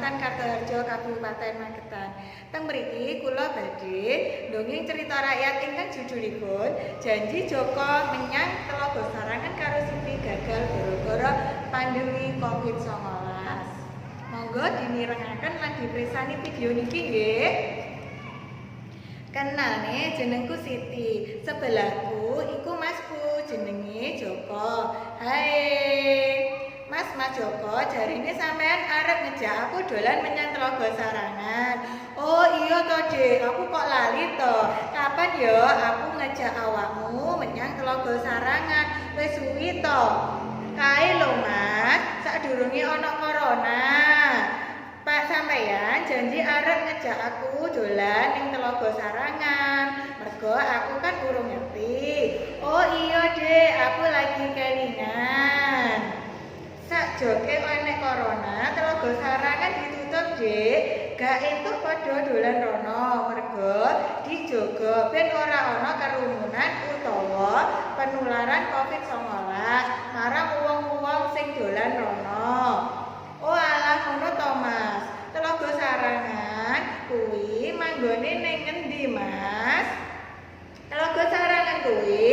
Kecamatan Kartoharjo, Kabupaten Magetan. Teng mriki kula badhe ndongeng cerita rakyat ingkang judulipun Janji Joko menyang Telaga Sarangan karo Siti gagal gara-gara pandemi Covid-19. Monggo dimirengaken lan dipresani video niki nggih. Kenal nih, jenengku Siti. Sebelahku iku masku jenenge Joko. Hai Mas Joko, jarine sampean arep ngejak aku dolan menyang Telaga Sarangan. Oh iya to, Dek, aku kok lali to. Kapan ya aku ngejak awakmu menyang Telaga Sarangan? Wis suwi to. Kae lho Mas, sadurunge ana corona. Pak sampeyan janji arep ngejak aku dolan ning Telaga Sarangan. Mergo aku kan urung ngerti. Oh iya, Dek, aku lagi kelingan. Sak joke enek corona, Telaga Sarangan ditutup, Dek. Gak entuk padha dolan rono, mergo dijogo ben ora ana kerumunan utawa penularan Covid-19 marang wong-wong sing dolan rono. Oh alah ngono to, Mas. Telaga Sarangan kuwi manggone ning ngendi, Mas? Telaga Sarangan kuwi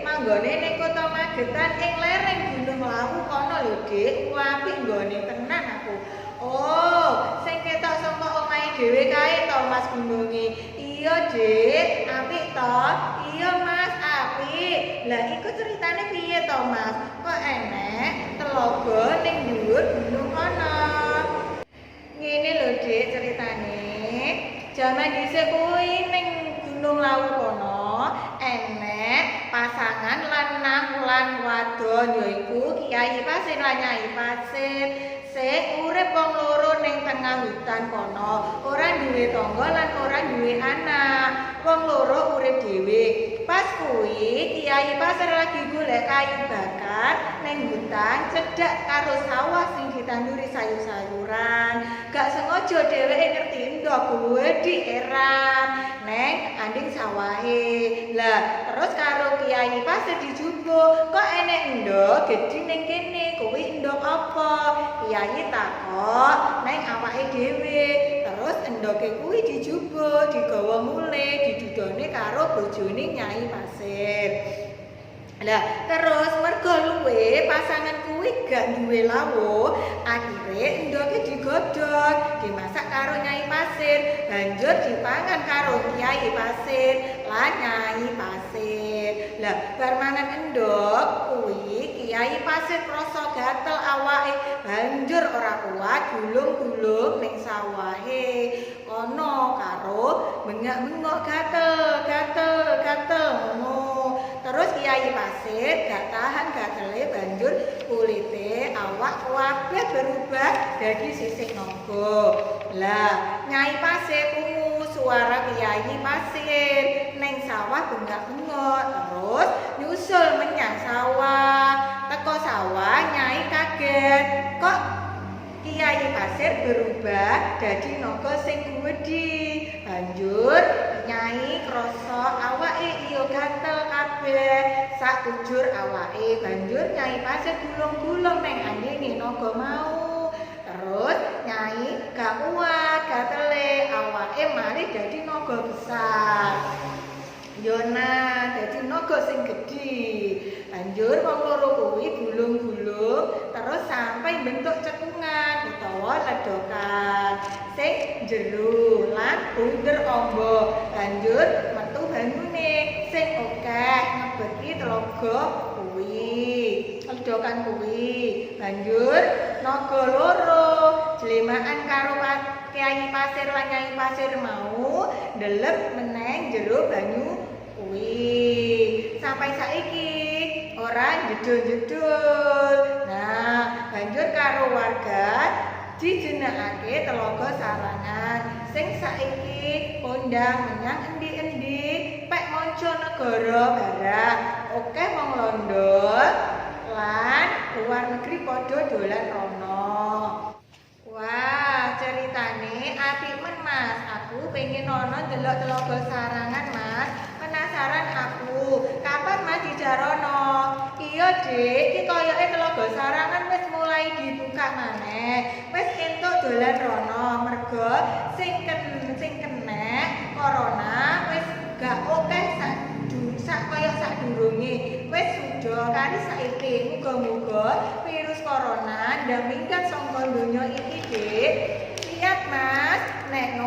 manggone ning Kota Magetan ing lereng Gunung Lawu kono lho, Dik. Apik nggone tenan aku. Oh, sing ketok saka omahe dhewe kae to, Mas gununge. Iya, Dik. Apik to? Iya, Mas, apik. Lah iku ceritane piye to, Mas? Kok enek telaga ning dhuwur gunung kono? Ngene lho, Dik, ceritane. Jaman dhisik kuwi ning Gunung Lawu kono enek pasangan lanang lan wadon yaiku Kiai Pasir lan Nyai Pasir. Sing urip wong loro ning tengah hutan kono, ora duwe tangga lan ora duwe anak. Wong loro urip dhewe. Pas kuwi Kiai Pasir lagi golek kayu bakar ning hutan cedhak karo sawah sing ditanduri sayur-sayuran. Gak sengaja dheweke ngerti ndok kuwe dieram neng anding sawahe. Lah terus karo Kiai Pasir dijupuk, kok enek ndok gedhi ning kene, kuwi ndok apa? Kiai takok neng awake dhewe. Terus endoke kuwi dijupuk, digawa mule, didudone karo bojone Nyai Pasir. Lah terus mergo luwe pasangan kuwi gak duwe lawuh, akhire endoke digodhog, dimasak karo Nyai Pasir, banjur dipangan karo Kiai Pasir lan Nyai Pasir. Lah bar mangan endok kuwi Kiai Pasir krasa gatel awake, banjur ora kuat gulung-gulung ning sawahe. Kono karo bengak-bengok gatel ngono. Terus Kiai Pasir gak tahan gatele, banjur kulite awak kabeh berubah dadi sisik naga. Lah Nyai Pasir krungu suara Kiai Pasir ning sawah bengak-bengok, terus nyusul menyang sawah. Teko sawah Nyai kaget, kok Kiai Pasir berubah dadi naga sing gedhi. Banjur Nyai krasa awake iya gatel kabeh, sak kujur awake. Banjur Nyai Pasir gulung-gulung neng andine naga mau. Terus Nyai gak kuat gatele, awake malih dadi naga besar. Yona dadi naga sing gedhi. Banjur wong loro kuwi gulung-gulung terus sampai bentuk cekungan utawa ledokan sing jero lan bunder amba. Banjur metu banyune sing akeh ngebeki telaga kuwi, ledokan kuwi. Banjur naga loro jlemaan karo Kiai Pasir lan Nyai Pasir mau ndelep meneng jero banyu kuwi. Sampai saiki ora jedul-jedul. Nah, banjur karo warga dijenengake Telaga Sarangan sing saiki kondang menyang endi-endi pek manca negara barat. Oke wong Londo lan luar negeri padha dolan rono. Wah, ceritane apik men, Mas. Aku pengen ono ndelok Telaga Sarangan, Mas. Penasaran aku. Kapan Mas dijarono? Iya, Dik, iki koyoke Telaga Sarangan wis mulai dibuka maneh. Wis entuk dolan rono merga sing kena corona wis gak akeh sak kaya sadurunge. Wis suda kali saiki muga-muga virus corona ndamingkat saka donya iki, Dik. Siap, Mas. Nek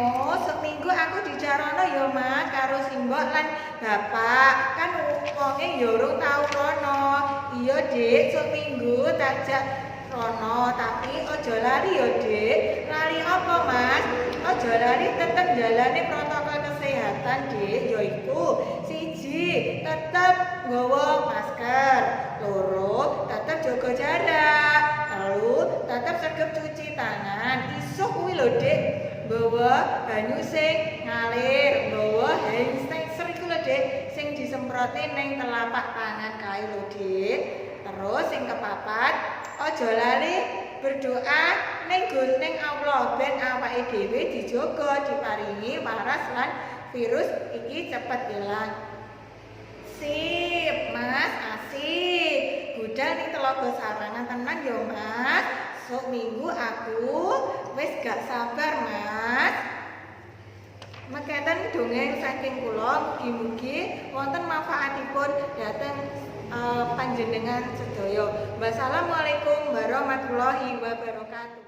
seminggu aku dijarono ya, Mas, karo simbok lan bapak. Kan wonge ya urung tau rono. Iya, Dik, seminggu tajak rono, tapi ojo lali ya, Dik. Lali apa, Mas? Ojo lali tetep jalani protokol kesehatan, Dik. Yaiku siji, tetep nggawa masker. Loro, tetep jaga jarak. Lalu, tetep segep cuci tangan. Iso kuwi lho, Dik. Nggawa banyu sing ngalir, nggawa hand sanitizer iku lho, Dik, sing disemproti ning telapak tangan kae lho, Dik. Terus sing kepapat, aja lali berdoa ning Allah ben awake dhewe dijaga, diparingi waras lan virus iki cepet ilang. Sip, Mas, asik. Budal ning Telaga Sarangan tenan ya, Mas. Sok minggu aku wis gak sabar, Mas. Mekaten dongeng saking kula, mugi-mugi wonten manfaatipun dhateng panjenengan sedaya. Wassalamualaikum warahmatullahi wabarakatuh.